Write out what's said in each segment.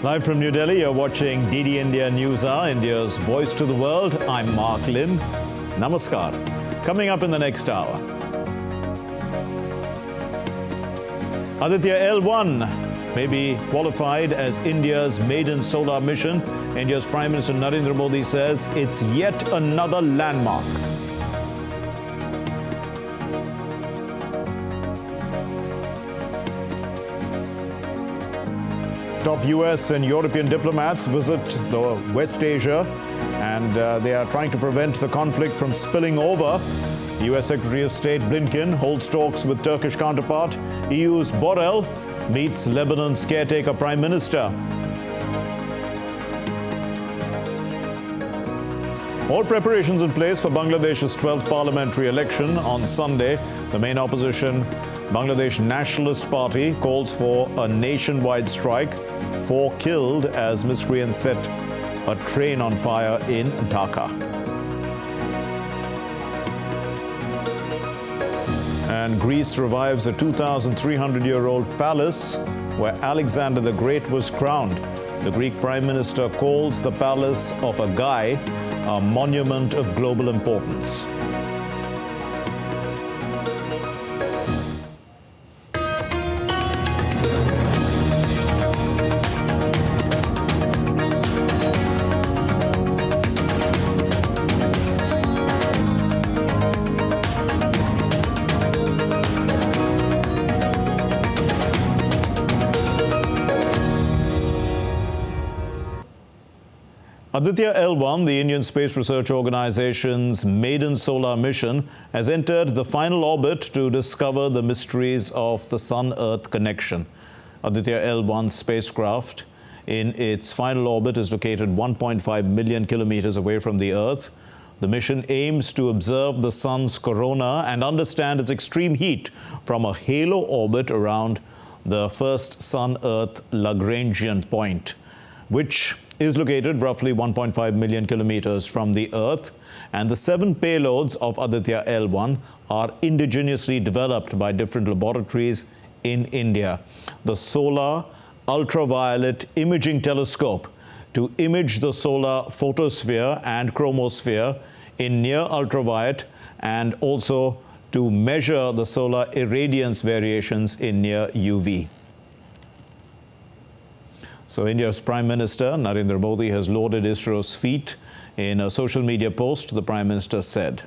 Live from New Delhi, you're watching DD India News Hour, India's voice to the world. I'm Mark Lim. Namaskar. Coming up in the next hour. Aditya L1 may be qualified as India's maiden solar mission. India's Prime Minister Narendra Modi says it's yet another landmark. Top US and European diplomats visit West Asia, and they are trying to prevent the conflict from spilling over. US Secretary of State Blinken holds talks with Turkish counterpart. EU's Borrell meets Lebanon's caretaker Prime Minister. All preparations in place for Bangladesh's 12th parliamentary election on Sunday. The main opposition, Bangladesh Nationalist Party, calls for a nationwide strike. 4 killed as miscreants set a train on fire in Dhaka. And Greece revives a 2,300-year-old palace where Alexander the Great was crowned. The Greek Prime Minister calls the palace of a guy a monument of global importance. Aditya L1, the Indian Space Research Organization's maiden solar mission, has entered the final orbit to discover the mysteries of the Sun-Earth connection. Aditya L1 spacecraft in its final orbit is located 1.5 million kilometers away from the Earth. The mission aims to observe the Sun's corona and understand its extreme heat from a halo orbit around the first Sun-Earth Lagrangian point, which is located roughly 1.5 million kilometers from the Earth, and the 7 payloads of Aditya L1 are indigenously developed by different laboratories in India. The Solar Ultraviolet Imaging Telescope to image the solar photosphere and chromosphere in near ultraviolet, and also to measure the solar irradiance variations in near UV. So India's Prime Minister Narendra Modi has lauded ISRO's feat. In a social media post, the Prime Minister said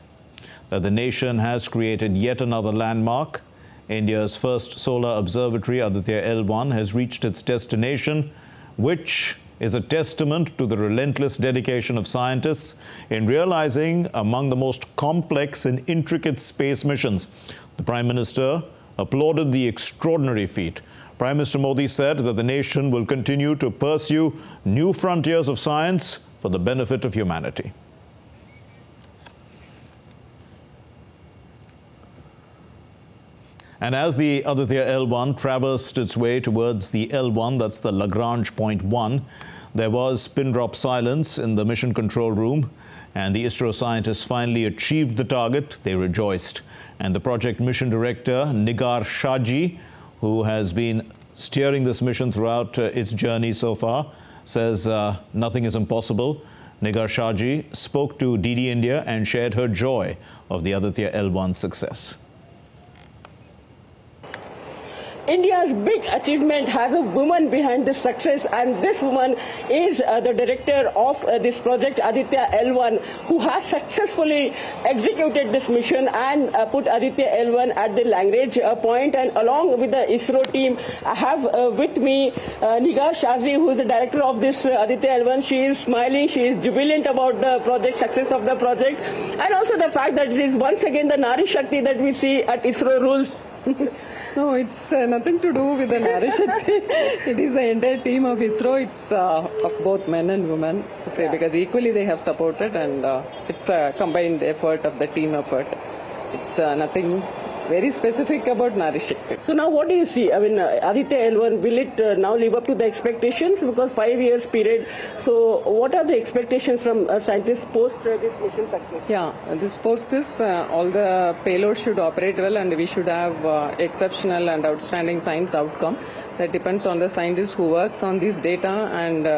that the nation has created yet another landmark. India's first solar observatory, Aditya L1, has reached its destination, which is a testament to the relentless dedication of scientists in realizing among the most complex and intricate space missions. The Prime Minister applauded the extraordinary feat. Prime Minister Modi said that the nation will continue to pursue new frontiers of science for the benefit of humanity. And as the Aditya L1 traversed its way towards the L1, that's the Lagrange point 1, there was pin drop silence in the mission control room, and the ISRO scientists finally achieved the target. They rejoiced. And the project mission director, Nigar Shahji, who has been steering this mission throughout its journey so far, says nothing is impossible. Nigar Shahji spoke to DD India and shared her joy of the Aditya L1 success. India's big achievement has a woman behind this success, and this woman is the director of this project, Aditya L1, who has successfully executed this mission and put Aditya L1 at the Lagrange point. And along with the ISRO team, I have with me Nigar Shahji, who is the director of this Aditya L1. She is smiling, she is jubilant about the project, success of the project, and also the fact that it is once again the Nari Shakti that we see at ISRO rules. No, it's nothing to do with the Nari Shakti. It is the entire team of ISRO. It's of both men and women, say, because equally they have supported, and it's a combined effort of the team effort. It's nothing very specific about Nari Shakti. So now what do you see? I mean, Aditya L1, will it now live up to the expectations? Because 5 years period. So what are the expectations from scientists post this mission success? Yeah, all the payloads should operate well and we should have exceptional and outstanding science outcome. That depends on the scientist who works on this data and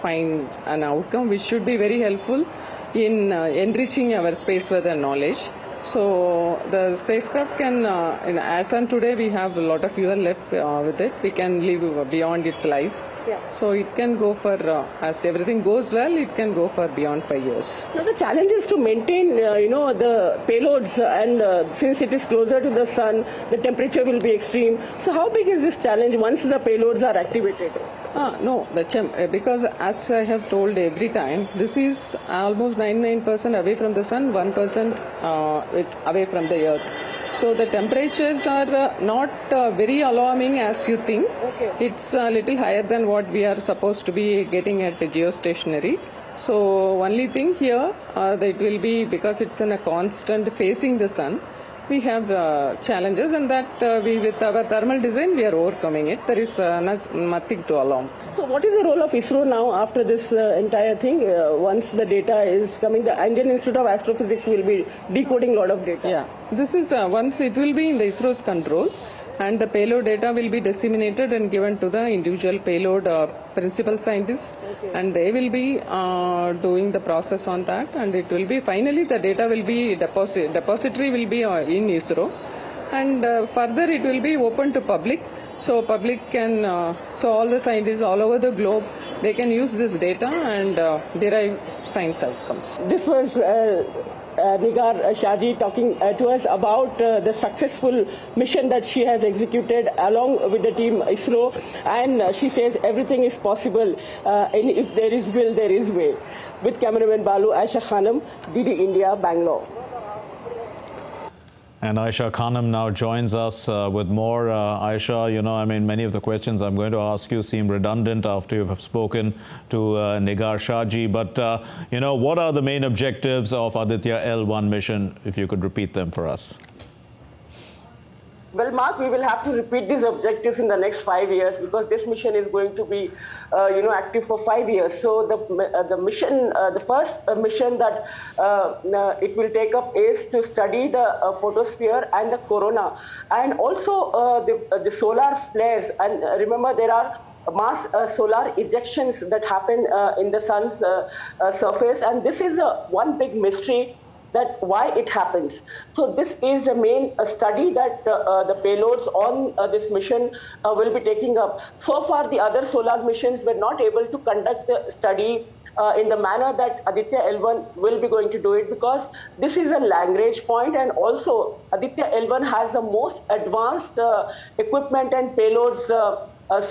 find an outcome which should be very helpful in enriching our space weather knowledge. So the spacecraft can, as on today, we have a lot of fuel left with it. We can live beyond its life. Yeah. So it can go for, as everything goes well, it can go for beyond 5 years. Now the challenge is to maintain, the payloads, and since it is closer to the sun, the temperature will be extreme. So how big is this challenge once the payloads are activated? No, because as I have told every time, this is almost 99% away from the sun, 1% away from the earth. So the temperatures are not very alarming as you think. Okay. It's a little higher than what we are supposed to be getting at geostationary. So only thing here, it will be because it's in a constant facing the sun. We have challenges, and that with our thermal design, we are overcoming it. There is nothing to alarm. So what is the role of ISRO now after this entire thing? Once the data is coming, the Indian Institute of Astrophysics will be decoding a lot of data. Yeah, this is once it will be in the ISRO's control, and the payload data will be disseminated and given to the individual payload principal scientists, and they will be doing the process on that, and it will be finally the data will be depository will be in ISRO, and further it will be open to public. So public can, so all the scientists all over the globe, they can use this data and derive science outcomes. This was Nigar Shahji talking to us about the successful mission that she has executed along with the team ISRO, and she says everything is possible, and if there is will, there is way. With cameraman Balu, Aisha Khanam, DD India, Bangalore. And Aisha Khanam now joins us with more. Aisha, many of the questions I'm going to ask you seem redundant after you have spoken to Nigar Shahji. But, what are the main objectives of Aditya L1 mission, if you could repeat them for us? Well, Mark, we will have to repeat these objectives in the next 5 years because this mission is going to be, active for 5 years. So the mission, the first mission that it will take up is to study the photosphere and the corona, and also the solar flares. And remember, there are mass solar ejections that happen in the sun's surface, and this is one big mystery, that why it happens. So this is the main study that the payloads on this mission will be taking up. So far, the other solar missions were not able to conduct the study in the manner that Aditya L1 will be going to do it, because this is a Lagrange point, and also Aditya L1 has the most advanced equipment and payloads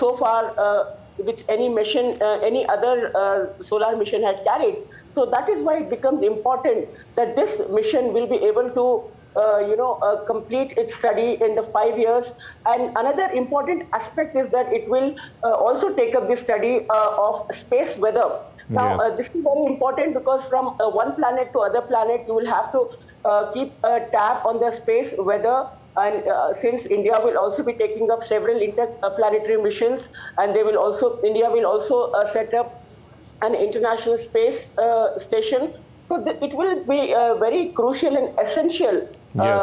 so far which any mission, any other solar mission had carried. So that is why it becomes important that this mission will be able to complete its study in the 5 years. And another important aspect is that it will also take up the study of space weather. Now, Yes. This is very important because from one planet to other planet, you will have to keep a tab on the space weather. And since India will also be taking up several interplanetary missions, and India will also set up an international space station. So it will be very crucial and essential Yes.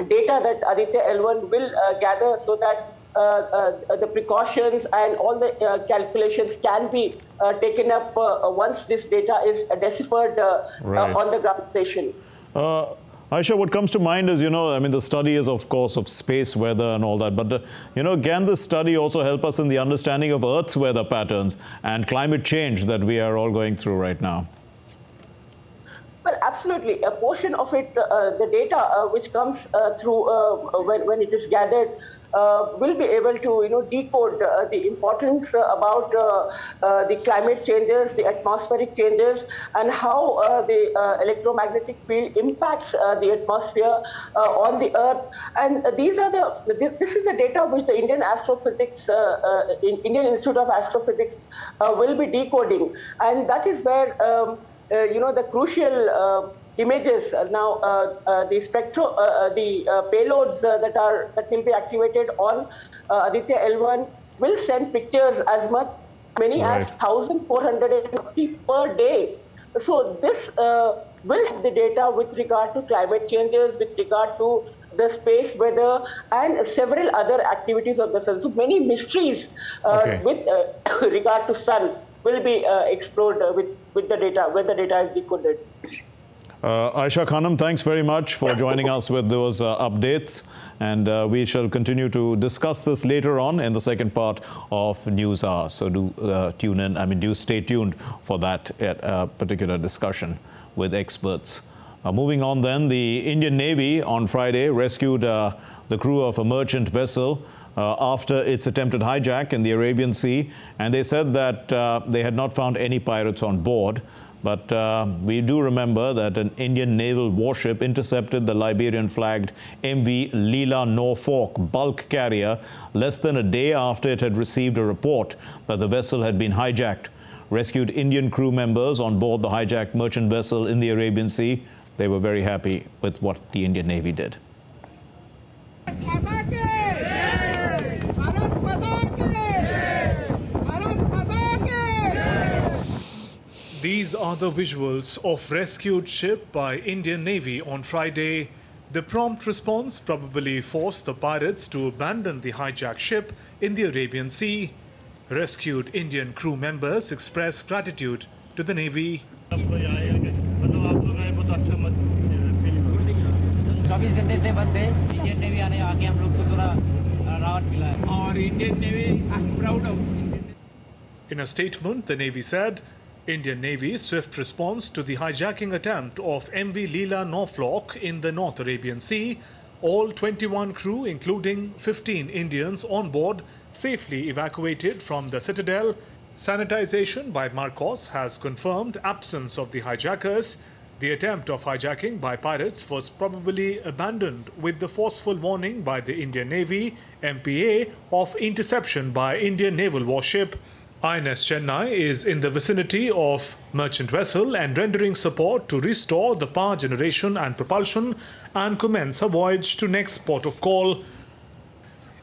data that Aditya L1 will gather, so that the precautions and all the calculations can be taken up once this data is deciphered Right. on the ground station. Aisha, what comes to mind is, the study is, of course, of space weather and all that. But, can this study also help us in the understanding of Earth's weather patterns and climate change that we are all going through right now? Well, absolutely. A portion of it, the data which comes through when it is gathered, will be able to decode the importance about the climate changes, the atmospheric changes, and how the electromagnetic field impacts the atmosphere on the Earth. And this is the data which the Indian Astrophysics, Indian Institute of Astrophysics will be decoding, and that is where the crucial images. The payloads that will be activated on Aditya L1 will send pictures as many as 1,450 per day. So this will have the data with regard to climate changes, with regard to the space weather, and several other activities of the sun. So many mysteries with regard to sun will be explored with the data, when the data is decoded. Aisha Khanam, thanks very much for joining us with those updates. And we shall continue to discuss this later on in the second part of News Hour. So do tune in, do stay tuned for that particular discussion with experts. Moving on then, the Indian Navy on Friday rescued the crew of a merchant vessel after its attempted hijack in the Arabian Sea. And they said that they had not found any pirates on board. But we do remember that an Indian naval warship intercepted the Liberian-flagged MV Leela Norfolk bulk carrier less than a day after it had received a report that the vessel had been hijacked. Rescued Indian crew members on board the hijacked merchant vessel in the Arabian Sea. They were very happy with what the Indian Navy did. These are the visuals of rescued ship by Indian Navy on Friday. The prompt response probably forced the pirates to abandon the hijacked ship in the Arabian Sea. Rescued Indian crew members expressed gratitude to the Navy. In a statement, the Navy said, Indian Navy's swift response to the hijacking attempt of MV Leela Norfolk in the North Arabian Sea, all 21 crew, including 15 Indians on board, safely evacuated from the citadel. Sanitization by Marcos has confirmed absence of the hijackers. The attempt of hijacking by pirates was probably abandoned with the forceful warning by the Indian Navy, MPA, of interception by Indian naval warship. INS Chennai is in the vicinity of merchant vessel and rendering support to restore the power generation and propulsion and commence her voyage to next port of call.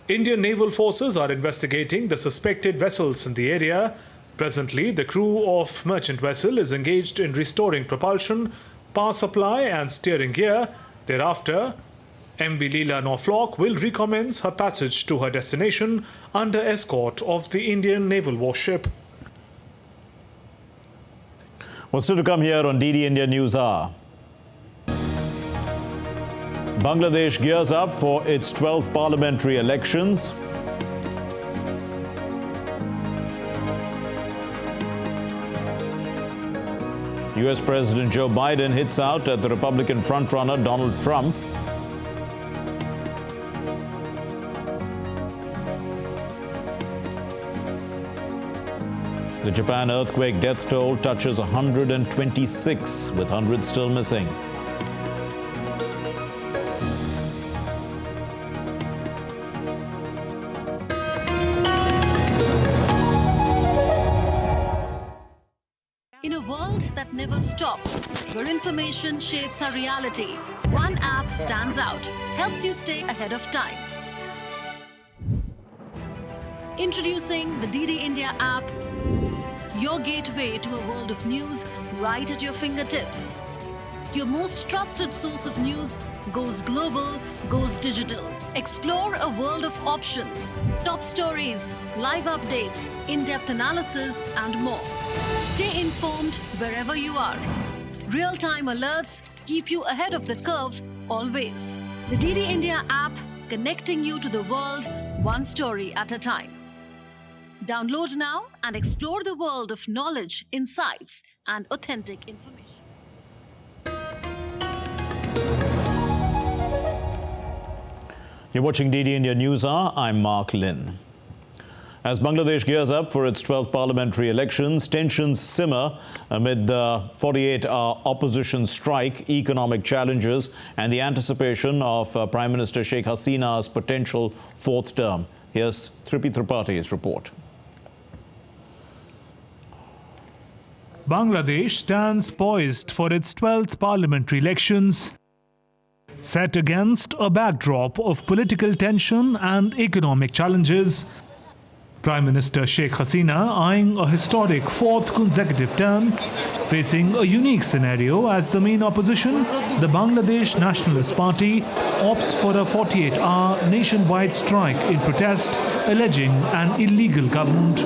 Indian naval forces are investigating the suspected vessels in the area. Presently, the crew of merchant vessel is engaged in restoring propulsion, power supply and steering gear. Thereafter, MV Leela Norfolk will recommence her passage to her destination under escort of the Indian naval warship. What's still to come here on DD India News Hour? Bangladesh gears up for its 12th parliamentary elections. US President Joe Biden hits out at the Republican frontrunner Donald Trump. The Japan earthquake death toll touches 126, with hundreds still missing. In a world that never stops, where information shapes our reality, one app stands out, helps you stay ahead of time. Introducing the DD India app, your gateway to a world of news right at your fingertips. Your most trusted source of news goes global, goes digital. Explore a world of options, top stories, live updates, in-depth analysis, and more. Stay informed wherever you are. Real-time alerts keep you ahead of the curve always. The DD India app, connecting you to the world, one story at a time. Download now and explore the world of knowledge, insights, and authentic information. You're watching DD India News Hour. I'm Mark Lynn. As Bangladesh gears up for its 12th parliamentary elections, tensions simmer amid the 48-hour opposition strike, economic challenges, and the anticipation of Prime Minister Sheikh Hasina's potential fourth term. Here's Tripi Tripati's report. Bangladesh stands poised for its 12th parliamentary elections, set against a backdrop of political tension and economic challenges. Prime Minister Sheikh Hasina eyeing a historic fourth consecutive term, facing a unique scenario as the main opposition, the Bangladesh Nationalist Party, opts for a 48-hour nationwide strike in protest, alleging an illegal government.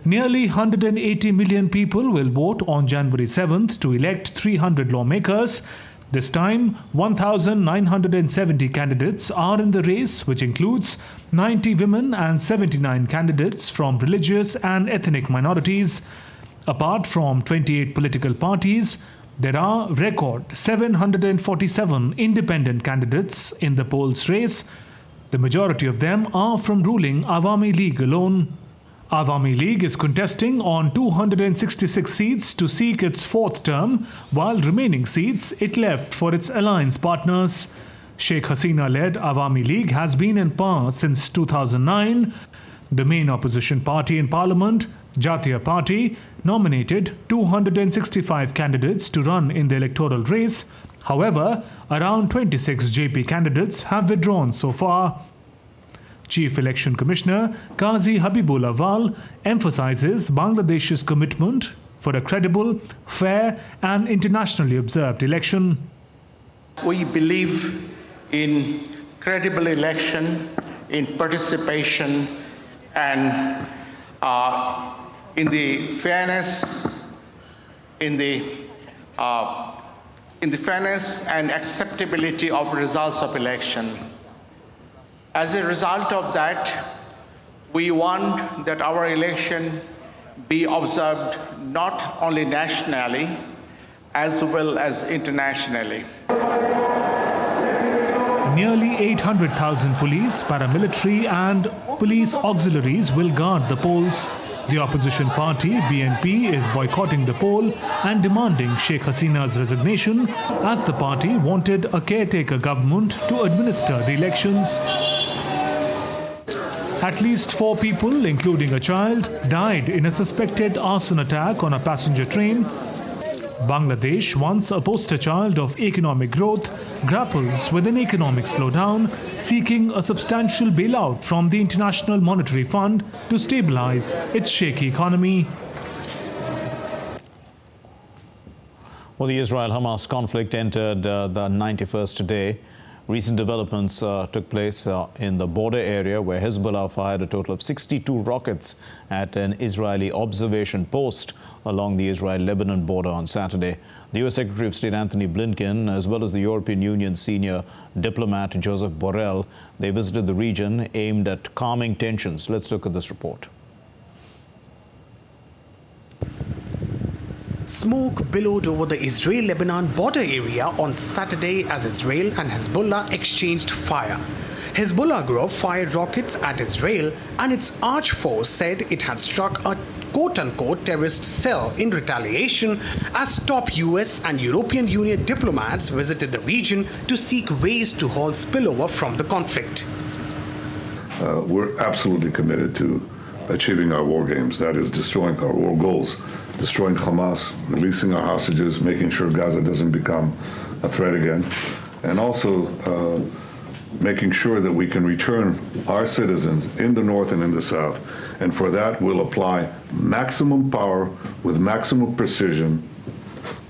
Nearly 180 million people will vote on January 7th to elect 300 lawmakers. This time, 1,970 candidates are in the race, which includes 90 women and 79 candidates from religious and ethnic minorities. Apart from 28 political parties, there are record 747 independent candidates in the polls race. The majority of them are from ruling Awami League alone. Awami League is contesting on 266 seats to seek its fourth term, while remaining seats it left for its alliance partners. Sheikh Hasina-led Awami League has been in power since 2009. The main opposition party in parliament, Jatiya Party, nominated 265 candidates to run in the electoral race. However, around 26 JP candidates have withdrawn so far. Chief Election Commissioner Qazi Habibullah Wal emphasizes Bangladesh's commitment for a credible, fair and internationally observed election. We believe in credible election, in participation and in the fairness, in the fairness and acceptability of results of election. As a result of that, we want that our election be observed not only nationally, as well as internationally. Nearly 800,000 police, paramilitary and police auxiliaries will guard the polls. The opposition party, BNP, is boycotting the poll and demanding Sheikh Hasina's resignation, as the party wanted a caretaker government to administer the elections. At least 4 people, including a child, died in a suspected arson attack on a passenger train. Bangladesh, once a poster child of economic growth, grapples with an economic slowdown, seeking a substantial bailout from the International Monetary Fund to stabilize its shaky economy. Well, the Israel-Hamas conflict entered the 91st day. Recent developments took place in the border area, where Hezbollah fired a total of 62 rockets at an Israeli observation post along the Israel-Lebanon border on Saturday. The U.S. Secretary of State Anthony Blinken, as well as the European Union senior diplomat Joseph Borrell, they visited the region aimed at calming tensions. Let's look at this report. Smoke billowed over the Israel-Lebanon border area on Saturday as Israel and Hezbollah exchanged fire. Hezbollah group fired rockets at Israel, and its arch foe said it had struck a quote-unquote terrorist cell in retaliation, as top US and European Union diplomats visited the region to seek ways to halt spillover from the conflict. We're absolutely committed to achieving our war games, that is, destroying our war goals, destroying Hamas, releasing our hostages, making sure Gaza doesn't become a threat again, and also making sure that we can return our citizens in the north and in the south. And for that, we'll apply maximum power with maximum precision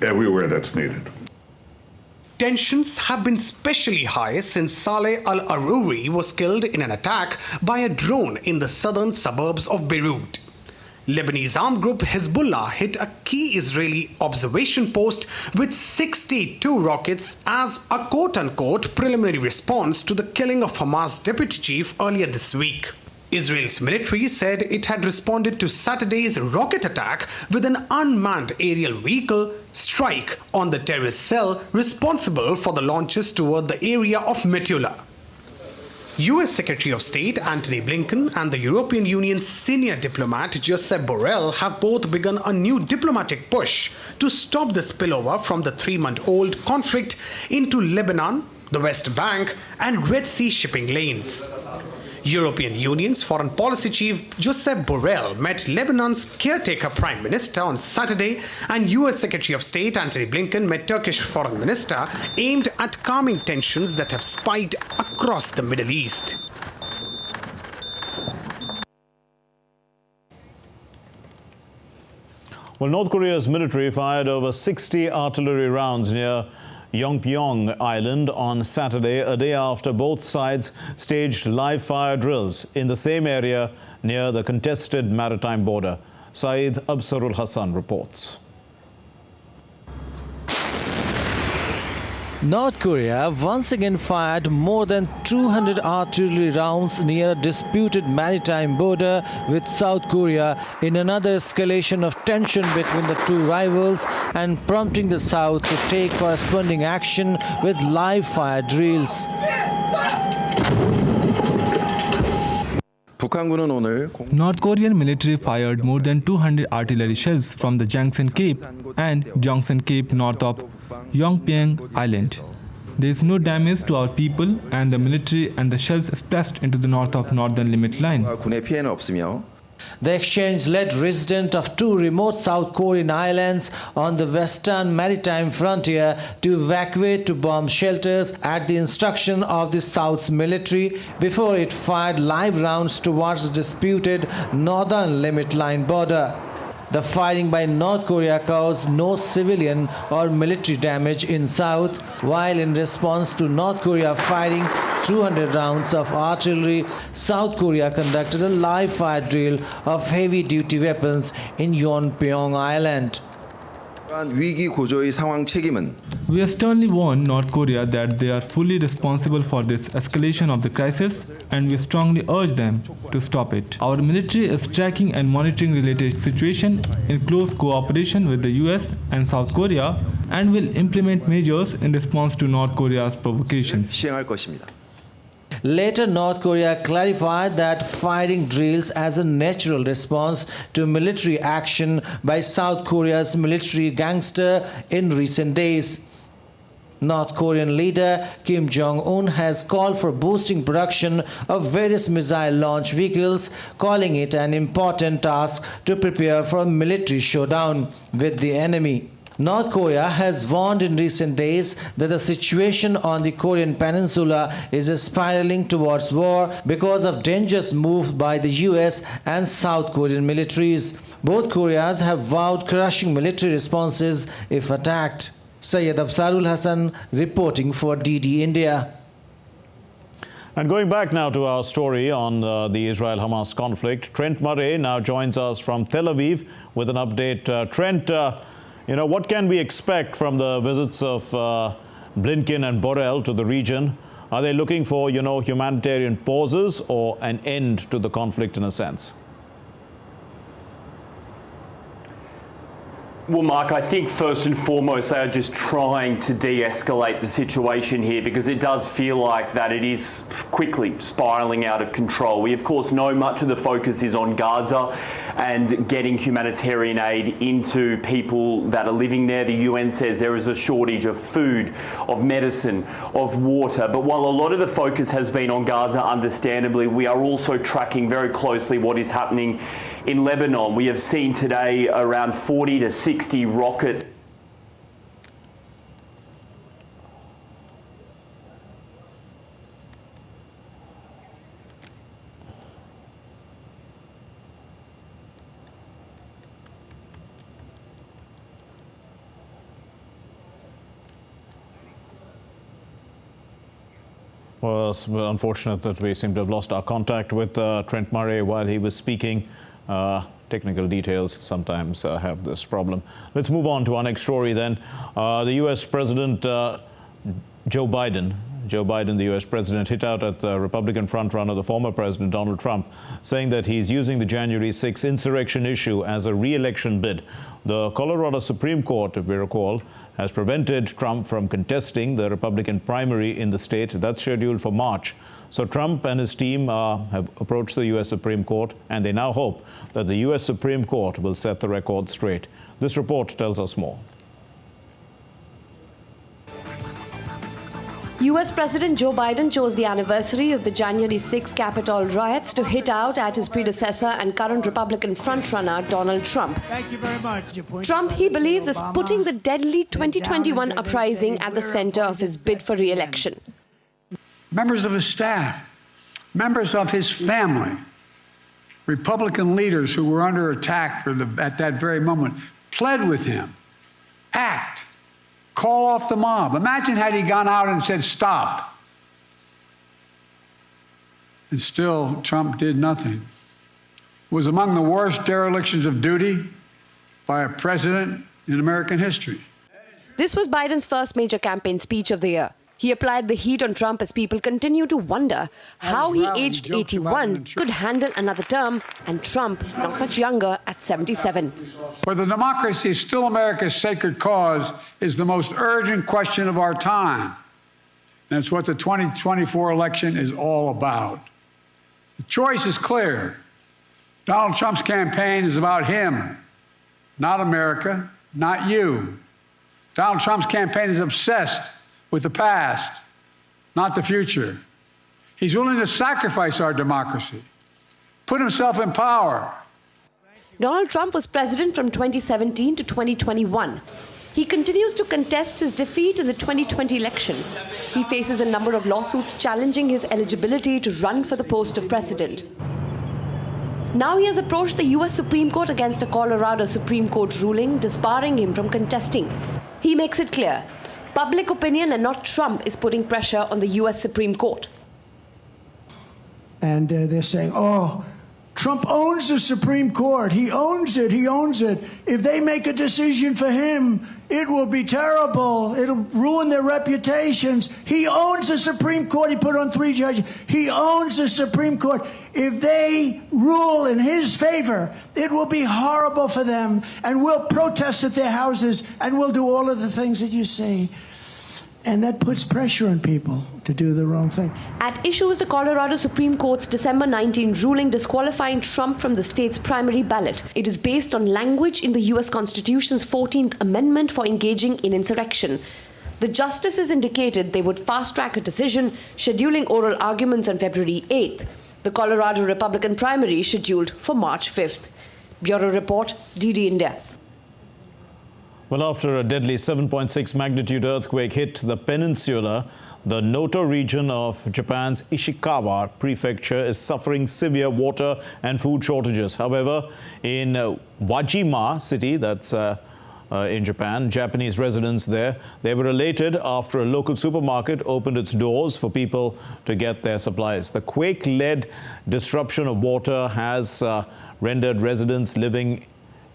everywhere that's needed. Tensions have been especially high since Saleh al-Aruri was killed in an attack by a drone in the southern suburbs of Beirut. Lebanese armed group Hezbollah hit a key Israeli observation post with 62 rockets as a quote-unquote preliminary response to the killing of Hamas deputy chief earlier this week. Israel's military said it had responded to Saturday's rocket attack with an unmanned aerial vehicle strike on the terrorist cell responsible for the launches toward the area of Metula. US Secretary of State Antony Blinken and the European Union's senior diplomat Josep Borrell have both begun a new diplomatic push to stop the spillover from the 3-month-old conflict into Lebanon, the West Bank, and Red Sea shipping lanes. European Union's Foreign Policy Chief Josep Borrell met Lebanon's caretaker Prime Minister on Saturday, and US Secretary of State Antony Blinken met Turkish Foreign Minister, aimed at calming tensions that have spiked across the Middle East. Well, North Korea's military fired over 60 artillery rounds near Yeonpyeong Island on Saturday, a day after both sides staged live fire drills in the same area near the contested maritime border. Saeed Absarul Hassan reports. North Korea once again fired more than 200 artillery rounds near a disputed maritime border with South Korea in another escalation of tension between the two rivals and prompting the South to take corresponding action with live fire drills. North Korean military fired more than 200 artillery shells from the Jangsan Cape and Jongsan Cape north of Yeonpyeong Island. There is no damage to our people, and the military and the shells splashed into the north of northern limit line. The exchange led residents of two remote South Korean islands on the western maritime frontier to evacuate to bomb shelters at the instruction of the South's military before it fired live rounds towards the disputed northern limit line border. The firing by North Korea caused no civilian or military damage in South, while in response to North Korea firing 200 rounds of artillery, South Korea conducted a live fire drill of heavy-duty weapons in Yeonpyeong Island. We sternly warn North Korea that they are fully responsible for this escalation of the crisis, and we strongly urge them to stop it. Our military is tracking and monitoring related situation in close cooperation with the US and South Korea, and will implement measures in response to North Korea's provocations. Later, North Korea clarified that firing drills as a natural response to military action by South Korea's military gangster in recent days. North Korean leader Kim Jong-un has called for boosting production of various missile launch vehicles, calling it an important task to prepare for a military showdown with the enemy. North Korea has warned in recent days that the situation on the Korean peninsula is spiraling towards war because of dangerous moves by the US and South Korean militaries. Both Koreas have vowed crushing military responses if attacked. Syed Absarul Hassan reporting for DD India. And going back now to our story on the Israel-Hamas conflict, Trent Murray now joins us from Tel Aviv with an update. Trent, what can we expect from the visits of Blinken and Borrell to the region? Are they looking for, humanitarian pauses or an end to the conflict in a sense? Well, Mark, I think first and foremost, they are just trying to de-escalate the situation here, because it does feel like that it is quickly spiraling out of control. We, of course, know much of the focus is on Gaza and getting humanitarian aid into people that are living there. The UN says there is a shortage of food, of medicine, of water. But while a lot of the focus has been on Gaza, understandably, we are also tracking very closely what is happening in Lebanon. We have seen today around 40 to 60 rockets. Well, it's unfortunate that we seem to have lost our contact with Trent Murray while he was speaking. Technical details sometimes have this problem. Let's move on to our next story then. The U.S. President Joe Biden, the U.S. President, hit out at the Republican frontrunner, the former President Donald Trump, saying that he's using the January 6 insurrection issue as a re-election bid. The Colorado Supreme Court, if we recall, has prevented Trump from contesting the Republican primary in the state. That's scheduled for March. So Trump and his team have approached the U.S. Supreme Court, and they now hope that the U.S. Supreme Court will set the record straight. This report tells us more. US President Joe Biden chose the anniversary of the January 6 Capitol riots to hit out at his predecessor and current Republican frontrunner Donald Trump. Thank you very much. Trump, he believes, is putting the deadly 2021 uprising at the center of his bid for re-election. Members of his staff, members of his family, Republican leaders who were under attack at that very moment, pled with him, act, call off the mob. Imagine had he gone out and said, stop. And still, Trump did nothing. It was among the worst derelictions of duty by a president in American history. This was Biden's first major campaign speech of the year. He applied the heat on Trump as people continue to wonder how he, aged 81, could handle another term, and Trump, not much younger, at 77. Whether democracy is still America's sacred cause is the most urgent question of our time. And it's what the 2024 election is all about. The choice is clear. Donald Trump's campaign is about him, not America, not you. Donald Trump's campaign is obsessed with the past, not the future. He's willing to sacrifice our democracy, put himself in power. Donald Trump was president from 2017 to 2021. He continues to contest his defeat in the 2020 election. He faces a number of lawsuits challenging his eligibility to run for the post of president. Now he has approached the US Supreme Court against a Colorado Supreme Court ruling disbarring him from contesting. He makes it clear, public opinion and not Trump is putting pressure on the US Supreme Court. And they're saying, oh, Trump owns the Supreme Court. He owns it. He owns it. If they make a decision for him, it will be terrible. It'll ruin their reputations. He owns the Supreme Court. He put on 3 judges. He owns the Supreme Court. If they rule in his favor, it will be horrible for them. And we'll protest at their houses, and we'll do all of the things that you say. And that puts pressure on people to do the wrong thing. At issue is the Colorado Supreme Court's December 19 ruling disqualifying Trump from the state's primary ballot. It is based on language in the US Constitution's 14th Amendment for engaging in insurrection. The justices indicated they would fast-track a decision, scheduling oral arguments on February 8th. The Colorado Republican primary is scheduled for March 5th. Bureau Report, DD India. Well, after a deadly 7.6 magnitude earthquake hit the peninsula, the Noto region of Japan's Ishikawa prefecture is suffering severe water and food shortages. However, in Wajima city, that's in Japan, Japanese residents there, they were elated after a local supermarket opened its doors for people to get their supplies. The quake-led disruption of water has rendered residents living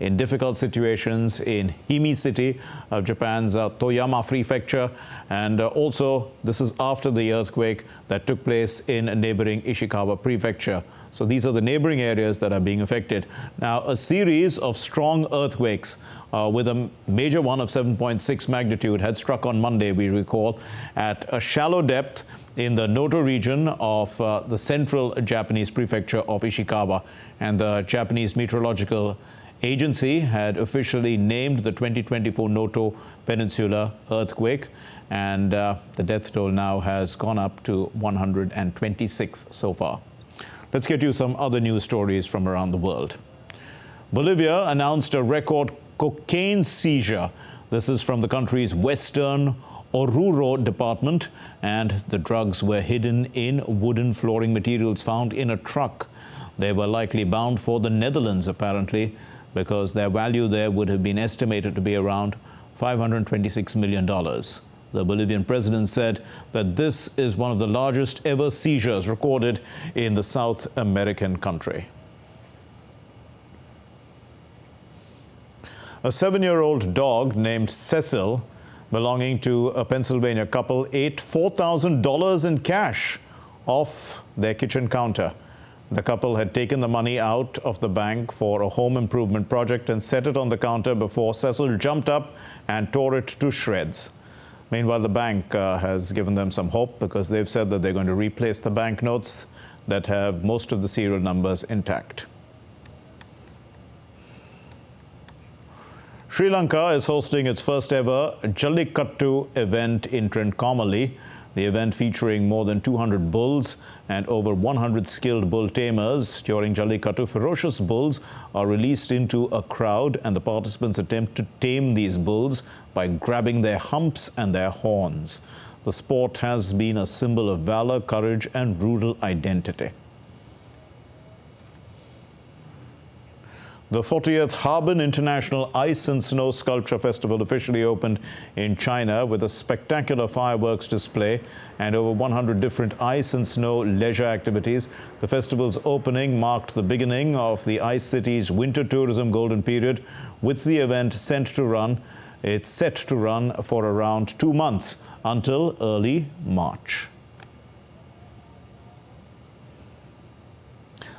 in difficult situations in Himi city of Japan's Toyama prefecture, and also this is after the earthquake that took place in neighboring Ishikawa prefecture. So these are the neighboring areas that are being affected. Now, a series of strong earthquakes with a major one of 7.6 magnitude had struck on Monday, we recall, at a shallow depth in the Noto region of the central Japanese prefecture of Ishikawa. And the Japanese Meteorological Agency had officially named the 2024 Noto Peninsula earthquake, and the death toll now has gone up to 126 so far. Let's get you some other news stories from around the world. Bolivia announced a record cocaine seizure. This is from the country's western Oruro department, and the drugs were hidden in wooden flooring materials found in a truck. They were likely bound for the Netherlands, apparently, because their value there would have been estimated to be around $526 million. The Bolivian president said that this is one of the largest ever seizures recorded in the South American country. A 7-year-old dog named Cecil, belonging to a Pennsylvania couple, ate $4,000 in cash off their kitchen counter. The couple had taken the money out of the bank for a home improvement project and set it on the counter before Cecil jumped up and tore it to shreds. Meanwhile, the bank has given them some hope because they've said that they're going to replace the banknotes that have most of the serial numbers intact. Sri Lanka is hosting its first ever Jallikattu event in Trincomalee. The event, featuring more than 200 bulls and over 100 skilled bull tamers during Jallikattu, ferocious bulls are released into a crowd, and the participants attempt to tame these bulls by grabbing their humps and their horns. The sport has been a symbol of valor, courage, and rural identity. The 40th Harbin International Ice and Snow Sculpture Festival officially opened in China with a spectacular fireworks display and over 100 different ice and snow leisure activities. The festival's opening marked the beginning of the Ice City's winter tourism golden period, with the event set to run for around 2 months until early March.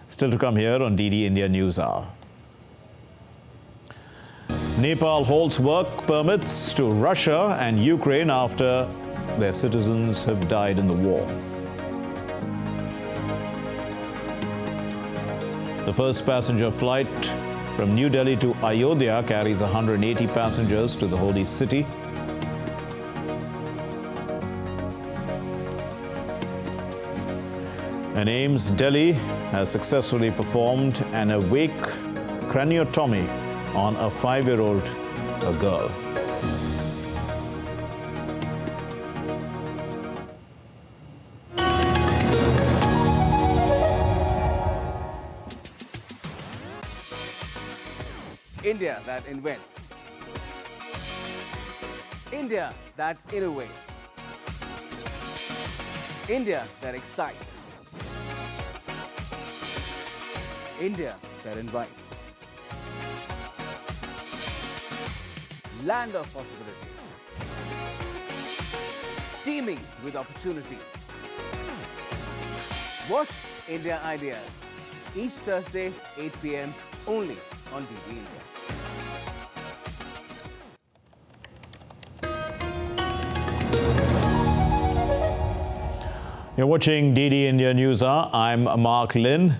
Still to come here on DD India News Hour. Nepal halts work permits to Russia and Ukraine after their citizens have died in the war. The first passenger flight from New Delhi to Ayodhya carries 180 passengers to the holy city. And AIIMS Delhi has successfully performed an awake craniotomy on a 5-year-old girl. India that invents. India that innovates. India that excites. India that invites. Land of possibility, teeming with opportunities. Watch India Ideas each Thursday, 8 p.m. only on DD India. You're watching DD India News Hour. I'm Mark Lin.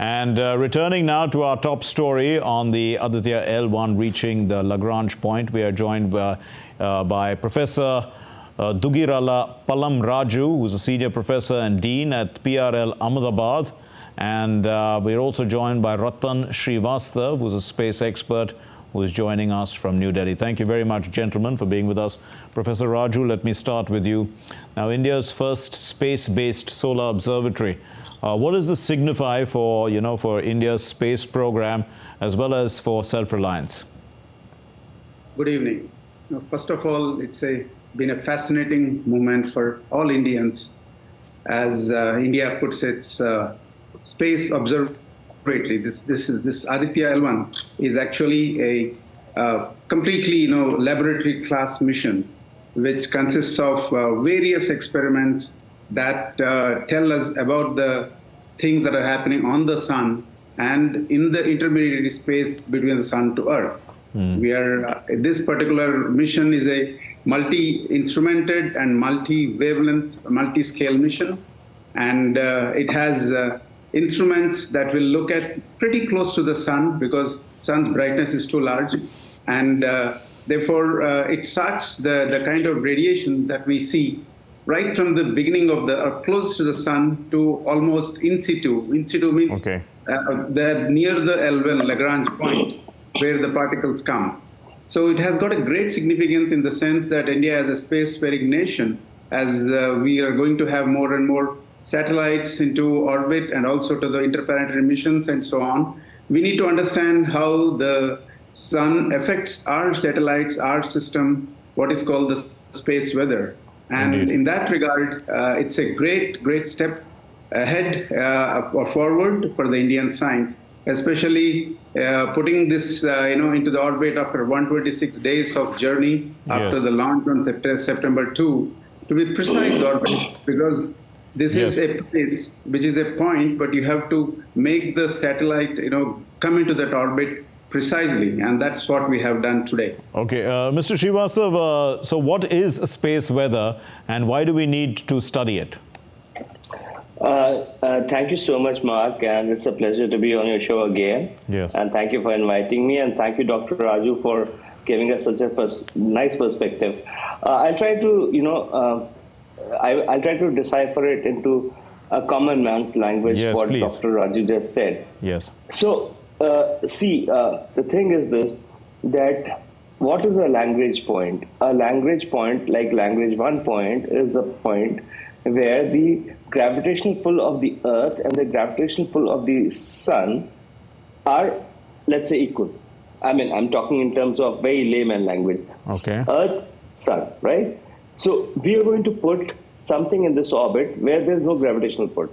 And returning now to our top story on the Aditya L1 reaching the Lagrange point, we are joined by Professor Dugirala Palam Raju, who's a senior professor and dean at PRL Ahmedabad. And we're also joined by Ratan Srivastav, who's a space expert, who is joining us from New Delhi. Thank you very much, gentlemen, for being with us. Professor Raju, let me start with you. Now, India's first space-based solar observatory. What does this signify for, for India's space program as well as for self-reliance? Good evening. First of all, it's been a fascinating moment for all Indians as India puts its space observatory. This Aditya L1 is actually a completely laboratory class mission, which consists of various experiments that tell us about the things that are happening on the sun and in the intermediary space between the sun to Earth. We are this particular mission is a multi-instrumented and multi-wavelength, multi-scale mission, and it has instruments that will look at pretty close to the sun because sun's brightness is too large, and therefore it starts the kind of radiation that we see right from the beginning of close to the sun to almost in situ. In situ means they're near the L1 Lagrange point where the particles come. So it has got a great significance in the sense that India as a spacefaring nation, as we are going to have more and more satellites into orbit and also to the interplanetary missions and so on, we need to understand how the sun affects our satellites, our system, what is called the space weather. And in that regard, it's a great step ahead or forward for the Indian science, especially putting this into the orbit after 126 days of journey after the launch on September 2, to be precise orbit, because this is a place which is a point, but you have to make the satellite come into that orbit precisely, and that's what we have done today. Okay, Mr. Srivastav, so what is space weather and why do we need to study it? Thank you so much, Mark, and it's a pleasure to be on your show again. Yes. And thank you for inviting me, and thank you, Dr. Raju, for giving us such a nice perspective. I'll try to, I'll try to decipher it into a common man's language, what please. Dr. Raju just said. Yes. So, the thing is this, that what is a language point? A language point, like language 1 point, is a point where the gravitational pull of the Earth and the gravitational pull of the Sun are, let's say, equal. I mean, I'm talking in terms of very layman language. Okay. Earth, Sun, right? So we are going to put something in this orbit where there's no gravitational pull.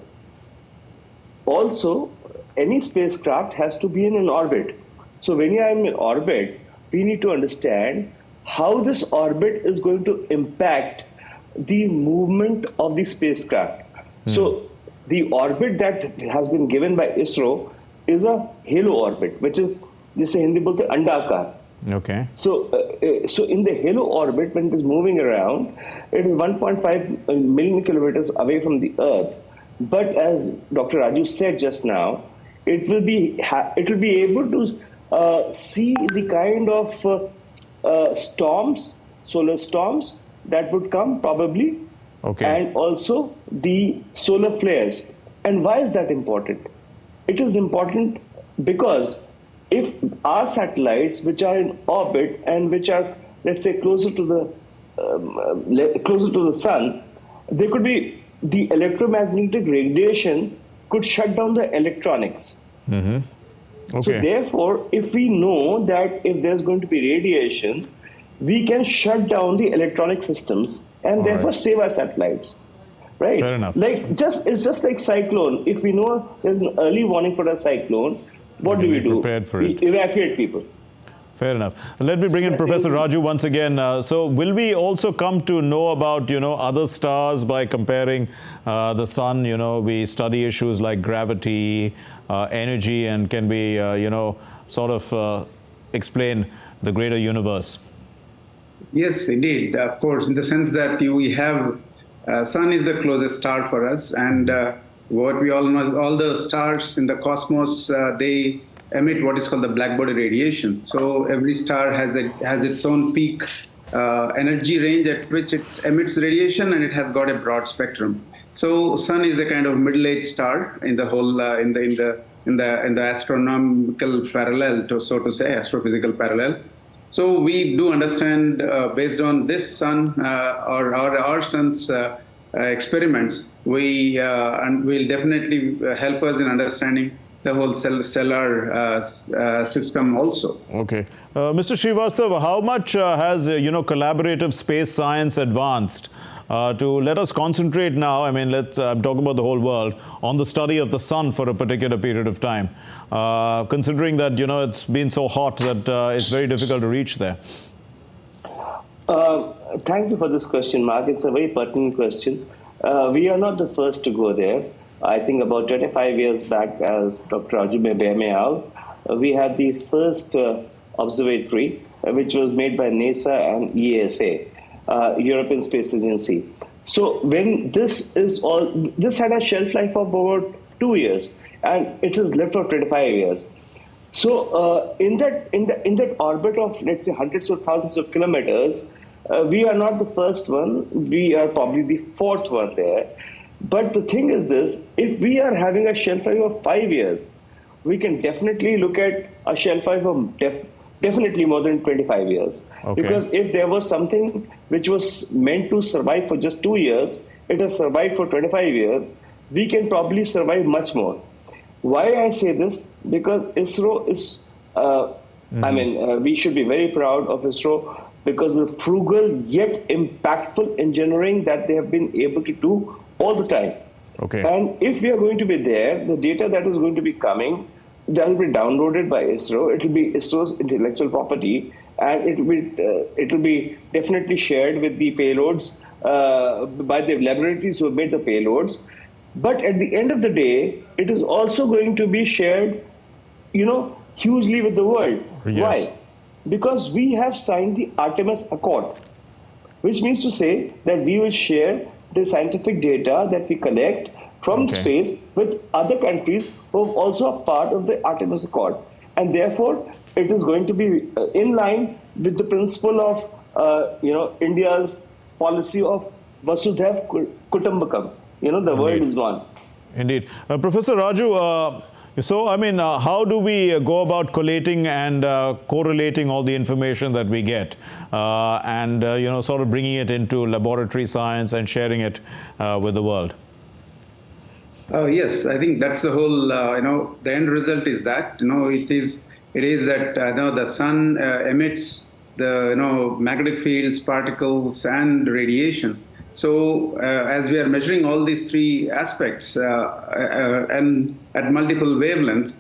Also, any spacecraft has to be in an orbit. So when you are in orbit, we need to understand how this orbit is going to impact the movement of the spacecraft. So the orbit that has been given by ISRO is a halo orbit, which is, जिसे हिंदी बोलते हैं अंडाकार. Okay. So in the halo orbit, when it is moving around, it is 1.5 million kilometers away from the Earth. But as Dr. Raju said just now, it will be able to see the kind of storms, solar storms that would come probably, and also the solar flares. And why is that important? It is important because if our satellites, which are in orbit and which are, let's say, closer to the sun, there could be the electromagnetic radiation could shut down the electronics. Okay. So therefore, if we know that if there's going to be radiation, we can shut down the electronic systems and therefore save our satellites. Right? Fair enough. It's just like cyclone. If we know there's an early warning for a cyclone, what do we do? Prepared for we it. evacuate people. Fair enough. Let me bring in Professor Raju once again. So will we also come to know about, other stars by comparing the sun? We study issues like gravity, energy, and can we, sort of explain the greater universe? Yes, indeed. Of course, in the sense that we have sun is the closest star for us, and what we all know, all the stars in the cosmos, they emit what is called the black body radiation. So every star has its own peak energy range at which it emits radiation, and it has got a broad spectrum. So sun is a kind of middle-aged star in the whole in the astronomical parallel, so to say, astrophysical parallel. So we do understand, based on this sun or our sun's experiments, and will definitely help us in understanding the whole stellar system also. Okay. Mr. Srivastav, how much has, collaborative space science advanced to let us concentrate now, I'm talking about the whole world, on the study of the sun for a particular period of time, considering that, it's been so hot that it's very difficult to reach there? Thank you for this question, Mark. It's a very pertinent question. We are not the first to go there. I think about 25 years back, as Dr. Raju may bear me out, we had the first observatory, which was made by NASA and ESA, European Space Agency. So when this had a shelf life of about 2 years, and it has lived for 25 years. So in that orbit of, let's say, hundreds of thousands of kilometers, we are not the first one. We are probably the fourth one there. But the thing is this, if we are having a shelf life of 5 years, we can definitely look at a shelf life of definitely more than 25 years. Okay. Because if there was something which was meant to survive for just 2 years, it has survived for 25 years, we can probably survive much more. Why I say this? Because ISRO is, we should be very proud of ISRO because of frugal yet impactful engineering that they have been able to do all the time. Okay. And if we are going to be there, the data that is going to be coming, that will be downloaded by ISRO. It will be ISRO's intellectual property, and it will be definitely shared with the payloads by the laboratories who have made the payloads. But at the end of the day, it is also going to be shared, hugely with the world. Yes. Why? Because we have signed the Artemis Accord, which means to say that we will share the scientific data that we collect from space with other countries who are also a part of the Artemis Accord. And therefore, it is going to be in line with the principle of, India's policy of Vasudhaiv Kutumbakam. You know, the word is one. Indeed. Professor Raju, so, I mean, how do we go about collating and correlating all the information that we get and, you know, sort of bringing it into laboratory science and sharing it with the world? Yes, I think that's the whole, you know, the end result is that, you know, it is that, you know, the sun emits the, you know, magnetic fields, particles, and radiation. So as we are measuring all these three aspects and at multiple wavelengths,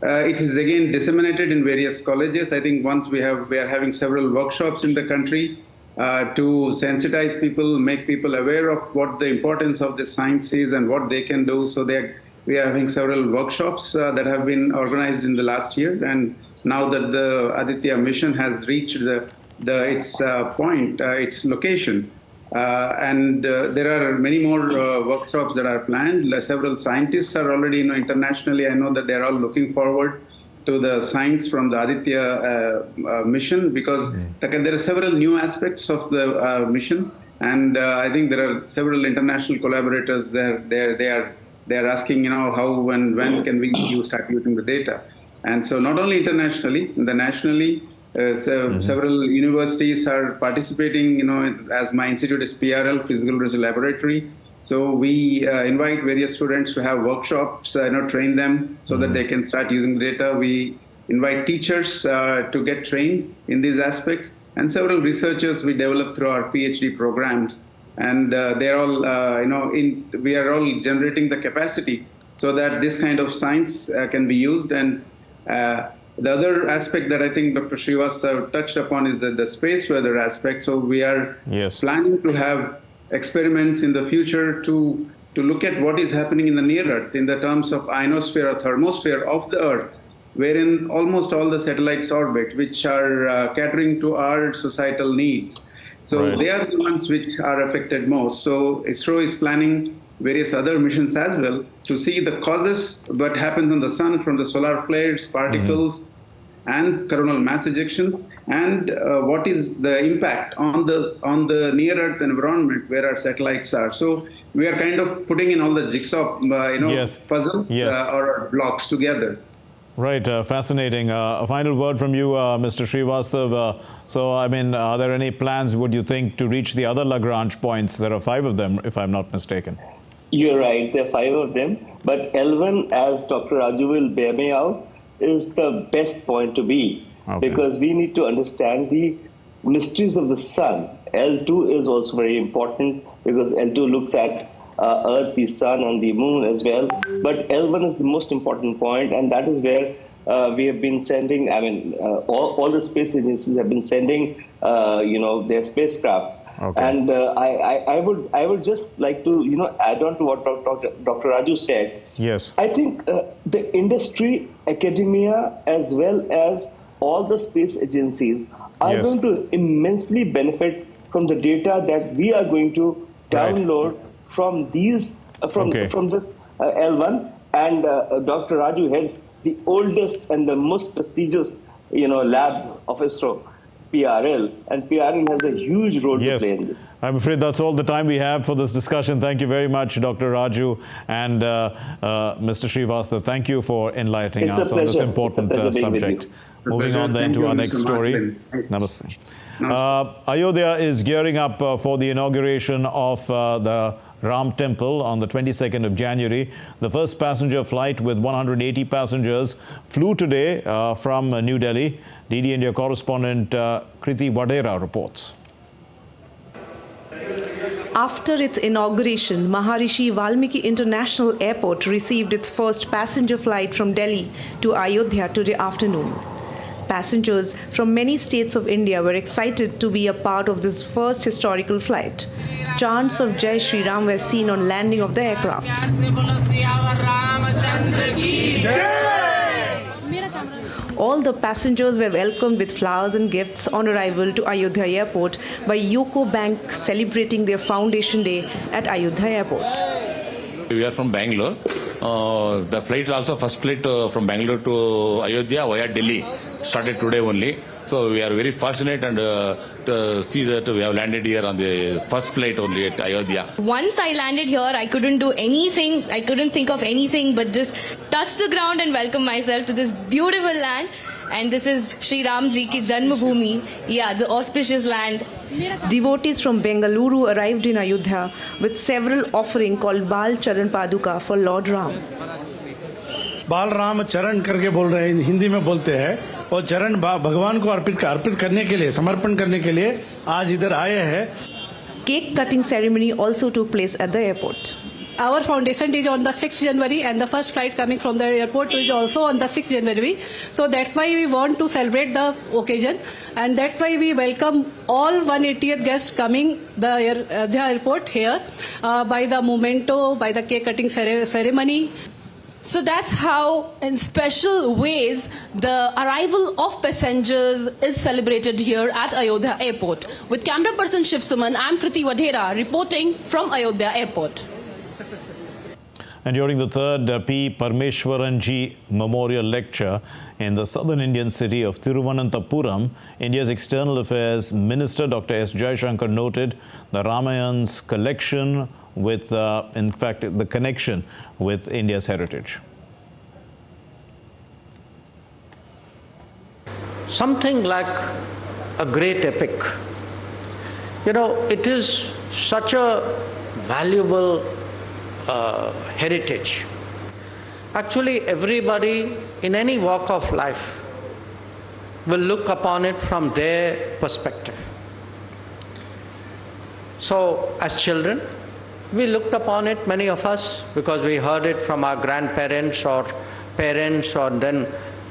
it is again disseminated in various colleges. I think once we are having several workshops in the country to sensitize people, make people aware of what the importance of this science is and what they can do. So we are having several workshops that have been organized in the last year. And now that the Aditya mission has reached its location, and there are many more workshops that are planned. Several scientists are already, you know, internationally, I know that they're all looking forward to the science from the Aditya mission, because there are several new aspects of the mission, and I think there are several international collaborators there. They're asking, you know, how and when can we start using the data, and so not only internationally, nationally. Several universities are participating, you know, as my institute is PRL, Physical Research Laboratory. So we invite various students to have workshops, you know, train them so that they can start using the data. We invite teachers to get trained in these aspects, and several researchers we develop through our PhD programs. And they're all, you know, we are all generating the capacity so that this kind of science can be used. And the other aspect that I think Dr. Srivastava touched upon is the space weather aspect. So we are planning to have experiments in the future to look at what is happening in the near Earth in the terms of ionosphere or thermosphere of the Earth, wherein almost all the satellites orbit, which are catering to our societal needs. So they are the ones which are affected most. So ISRO is planning various other missions as well to see the causes, what happens on the sun from the solar flares, particles, and coronal mass ejections, and what is the impact on the near Earth environment where our satellites are. So we are kind of putting in all the jigsaw, you know, puzzle or blocks together. Right, fascinating. A final word from you, Mr. Srivastava. So, I mean, are there any plans, would you think, to reach the other Lagrange points? There are 5 of them, if I'm not mistaken. You're right, there are 5 of them. But L1, as Dr. Raju will bear me out, is the best point to be. Because we need to understand the mysteries of the sun. L2 is also very important because L2 looks at Earth, the sun, and the moon as well. But L1 is the most important point, and that is where we have been sending. I mean, all the space agencies have been sending, you know, their spacecrafts. And I would just like to, you know, add on to what Dr. Raju said. Yes. I think the industry, academia, as well as all the space agencies are going to immensely benefit from the data that we are going to download from these from this L1, and Dr. Raju heads the oldest and the most prestigious, you know, lab of ISRO, PRL, and PRL has a huge role to play in this. I'm afraid that's all the time we have for this discussion. Thank you very much, Dr. Raju and Mr. Srivastava. Thank you for enlightening us on this important subject. Moving on then to our next story. Namaste. Ayodhya is gearing up for the inauguration of the Ram Temple on the 22nd of January. The first passenger flight with 180 passengers flew today from New Delhi. DD India correspondent Kriti Vadera reports. After its inauguration, Maharishi Valmiki International Airport received its first passenger flight from Delhi to Ayodhya today afternoon. Passengers from many states of India were excited to be a part of this first historical flight. Chants of Jai Shri Ram were seen on landing of the aircraft. All the passengers were welcomed with flowers and gifts on arrival to Ayodhya Airport by UCO Bank celebrating their foundation day at Ayodhya Airport. We are from Bangalore. The flight is also first flight from Bangalore to Ayodhya via Delhi. started today only. So we are very fortunate and to see that we have landed here on the first flight only at Ayodhya. Once I landed here, I couldn't do anything. I couldn't think of anything but just touch the ground and welcome myself to this beautiful land. And this is Sri Ram Ji ki Janmabhoomi, the auspicious land. Devotees from Bengaluru arrived in Ayodhya with several offerings called Bal Charan Paduka for Lord Ram. बाल राम चरण करके बोल रहे हैं, हिंदी में बोलते हैं, और चरण भगवान को अर्पित करने के लिए, समर्पण करने के लिए आज इधर आए हैं. Cake cutting ceremony also took place at the airport. Our foundation is on the 6th January and the first flight coming from the airport is also on the 6th January. So that's why we want to celebrate the occasion, and that's why we welcome all 180th guests coming the airport here by the memento, by the cake cutting ceremony. So that's how, in special ways, the arrival of passengers is celebrated here at Ayodhya Airport. With camera person Shiv Suman, I'm Kriti Vadhera reporting from Ayodhya Airport. And during the third P. Parameswaranji Memorial Lecture in the southern Indian city of Thiruvananthapuram, India's External Affairs Minister Dr. S. Shankar noted the Ramayan's collection with, in fact, the connection with India's heritage. Something like a great epic. You know, it is such a valuable heritage. Actually, everybody in any walk of life will look upon it from their perspective. So, as children, we looked upon it, many of us, because we heard it from our grandparents or parents, or then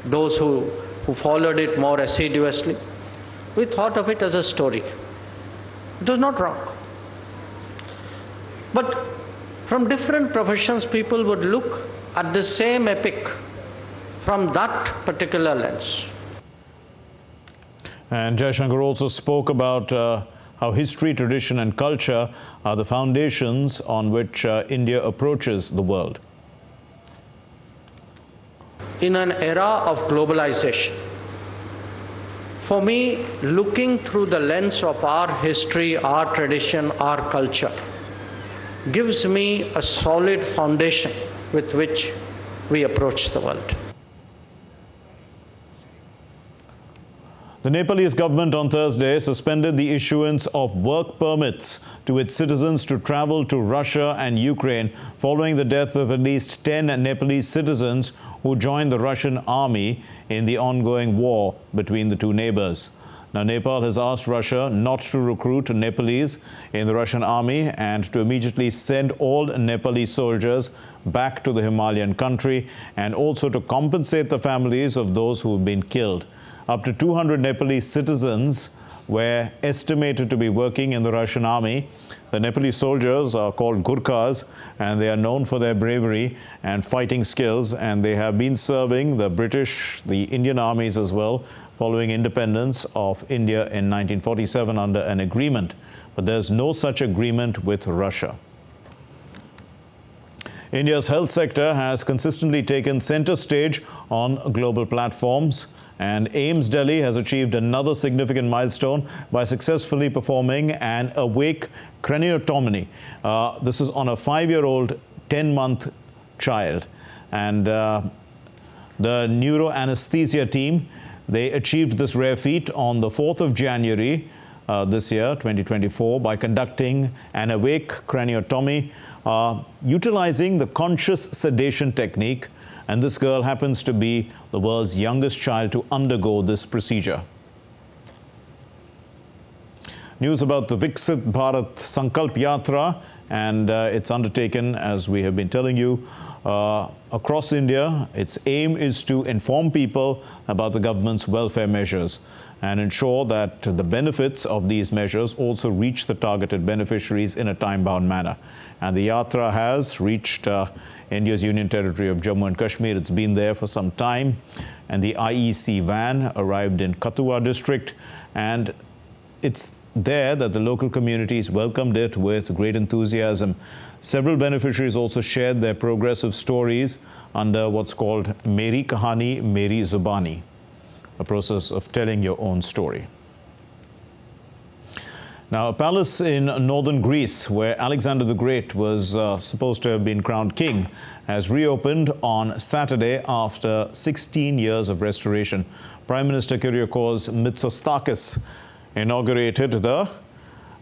those who followed it more assiduously. We thought of it as a story. It was not wrong. But from different professions, people would look at the same epic from that particular lens. And Shankar also spoke about how history, tradition and culture are the foundations on which India approaches the world. In an era of globalization, for me, looking through the lens of our history, our tradition, our culture, gives me a solid foundation with which we approach the world. The Nepalese government on Thursday suspended the issuance of work permits to its citizens to travel to Russia and Ukraine following the death of at least 10 Nepalese citizens who joined the Russian army in the ongoing war between the two neighbors. Now, Nepal has asked Russia not to recruit Nepalese in the Russian army and to immediately send all Nepalese soldiers back to the Himalayan country, and also to compensate the families of those who have been killed. Up to 200 Nepalese citizens were estimated to be working in the Russian army. The Nepalese soldiers are called Gurkhas, and they are known for their bravery and fighting skills, and they have been serving the British, the Indian armies as well, following independence of India in 1947 under an agreement. But there's no such agreement with Russia. India's health sector has consistently taken center stage on global platforms, and AIIMS Delhi has achieved another significant milestone by successfully performing an awake craniotomy. This is on a 5-year-old, 10-month child. And the neuroanesthesia team, they achieved this rare feat on the 4th of January this year, 2024, by conducting an awake craniotomy utilizing the conscious sedation technique. And this girl happens to be the world's youngest child to undergo this procedure. News about the Viksit Bharat Sankalp Yatra, and it's undertaken, as we have been telling you, across India. Its aim is to inform people about the government's welfare measures and ensure that the benefits of these measures also reach the targeted beneficiaries in a time-bound manner. And the Yatra has reached India's Union Territory of Jammu and Kashmir. It's been there for some time, and the IEC van arrived in Kathua district, and it's there that the local communities welcomed it with great enthusiasm. Several beneficiaries also shared their progressive stories under what's called Meri Kahani, Meri Zubani. a process of telling your own story. Now, a palace in northern Greece, where Alexander the Great was supposed to have been crowned king, has reopened on Saturday after 16 years of restoration. Prime Minister Kyriakos Mitsotakis inaugurated the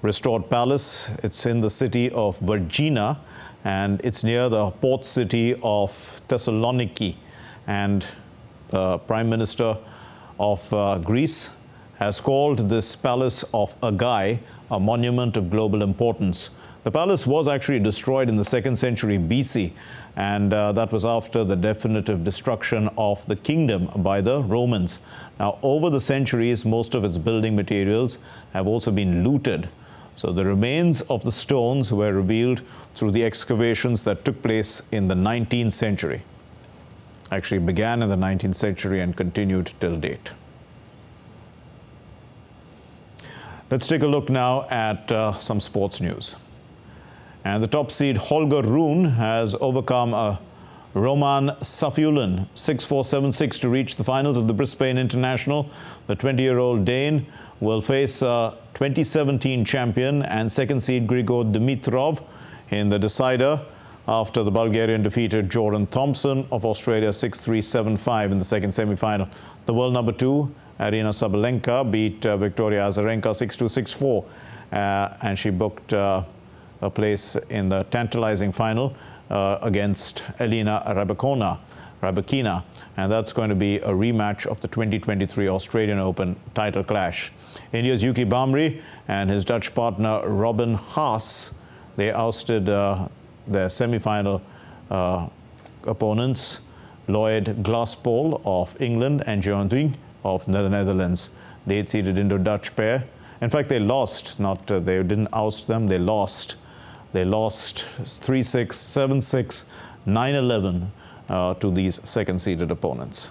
restored palace. It's in the city of Vergina, and it's near the port city of Thessaloniki. And the Prime Minister of Greece has called this palace of Agia a monument of global importance. The palace was actually destroyed in the 2nd century BC, and that was after the definitive destruction of the kingdom by the Romans. Now, over the centuries, most of its building materials have also been looted. So the remains of the stones were revealed through the excavations that took place in the 19th century. Actually began in the 19th century and continued till date. Let's take a look now at some sports news. And the top seed Holger Rune has overcome Roman Safiullin 6-4, 7-6 to reach the finals of the Brisbane International. The 20-year-old Dane will face 2017 champion and second seed Grigor Dimitrov in the decider after the Bulgarian defeated Jordan Thompson of Australia 6-3, 7-5 in the second semi-final. The world number 2, Arina Sabalenka, beat Victoria Azarenka 6-2, 6-4, and she booked a place in the tantalizing final against Elina Rybakina, and that's going to be a rematch of the 2023 Australian Open title clash. India's Yuki Bhamri and his Dutch partner Robin Haas, they ousted their semi-final opponents Lloyd Glaspol of England and John Ding of the Netherlands. The 8-seeded Indo-Dutch pair. In fact, they lost, they didn't oust them, they lost. They lost 3-6, 7-6, 9-11 to these second-seeded opponents.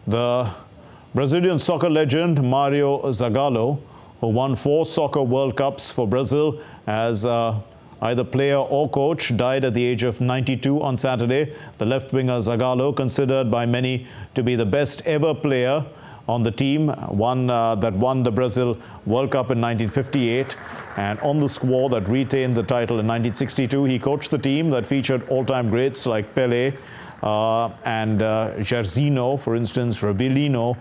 The Brazilian soccer legend Mario Zagallo, who won 4 soccer World Cups for Brazil as either player or coach, died at the age of 92 on Saturday. The left-winger Zagallo, considered by many to be the best ever player on the team, that won the Brazil World Cup in 1958, and on the squad that retained the title in 1962. He coached the team that featured all-time greats like Pelé and Jairzinho, for instance, Rivellino,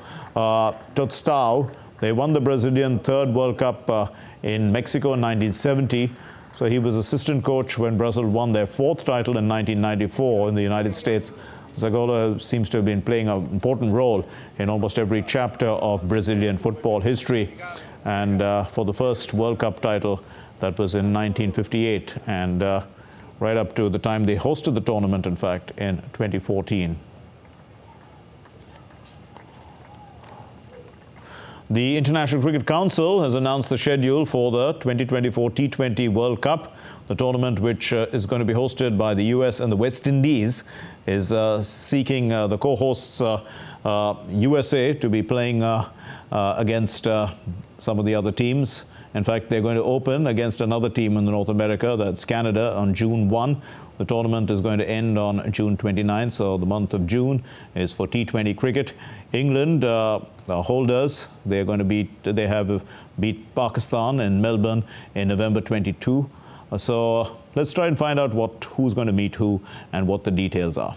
Tostão. They won the Brazilian third World Cup in Mexico in 1970. So he was assistant coach when Brazil won their 4th title in 1994 in the United States. Zagallo seems to have been playing an important role in almost every chapter of Brazilian football history. And for the first World Cup title, that was in 1958, and right up to the time they hosted the tournament, in fact, in 2014. The International Cricket Council has announced the schedule for the 2024 T20 World Cup. The tournament, which is going to be hosted by the US and the West Indies, is seeking the co-hosts USA to be playing against some of the other teams. In fact, they're going to open against another team in North America, that's Canada, on June 1. The tournament is going to end on June 29, so the month of June is for T20 cricket. England, the holders, they have beat Pakistan in Melbourne in November 22. So let's try and find out who's going to meet who and what the details are.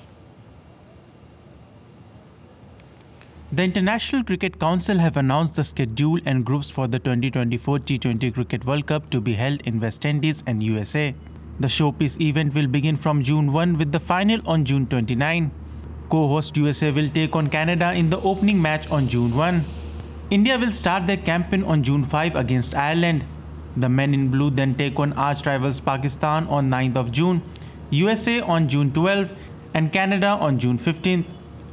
The International Cricket Council have announced the schedule and groups for the 2024 T20 Cricket World Cup to be held in West Indies and USA. The showpiece event will begin from June 1 with the final on June 29. Co-host USA will take on Canada in the opening match on June 1. India will start their campaign on June 5 against Ireland. The men in blue then take on arch rivals Pakistan on 9th of June, USA on June 12, and Canada on June 15th.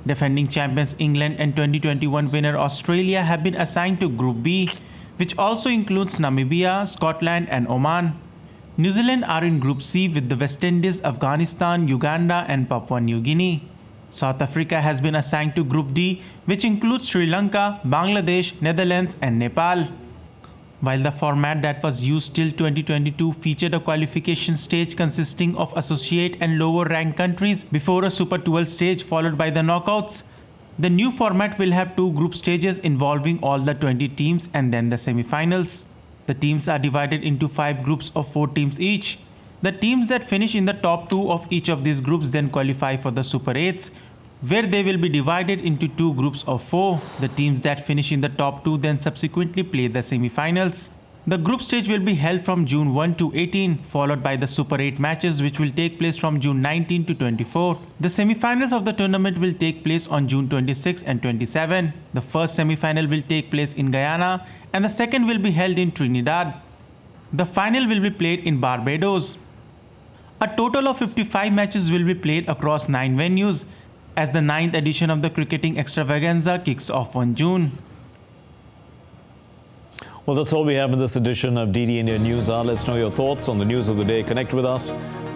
Defending champions England and 2021 winner Australia have been assigned to Group B, which also includes Namibia, Scotland and Oman. New Zealand are in Group C with the West Indies, Afghanistan, Uganda and Papua New Guinea. South Africa has been assigned to Group D, which includes Sri Lanka, Bangladesh, Netherlands and Nepal. While the format that was used till 2022 featured a qualification stage consisting of associate and lower ranked countries before a Super 12 stage followed by the knockouts, the new format will have 2 group stages involving all the 20 teams and then the semi-finals. The teams are divided into 5 groups of 4 teams each. The teams that finish in the top 2 of each of these groups then qualify for the Super 8s, where they will be divided into 2 groups of 4. The teams that finish in the top 2 then subsequently play the semi-finals. The group stage will be held from June 1 to 18, followed by the Super 8 matches which will take place from June 19 to 24. The semi-finals of the tournament will take place on June 26 and 27. The first semi-final will take place in Guyana and the second will be held in Trinidad. The final will be played in Barbados. A total of 55 matches will be played across 9 venues, as the 9th edition of the cricketing extravaganza kicks off on June. Well, that's all we have in this edition of DD India News Hour. Let's know your thoughts on the news of the day. Connect with us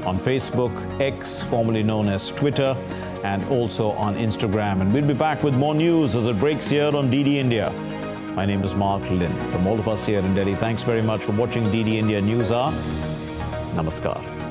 on Facebook, X, formerly known as Twitter, and also on Instagram. And we'll be back with more news as it breaks here on DD India. My name is Mark Lin. From all of us here in Delhi, thanks very much for watching DD India News Hour. Namaskar.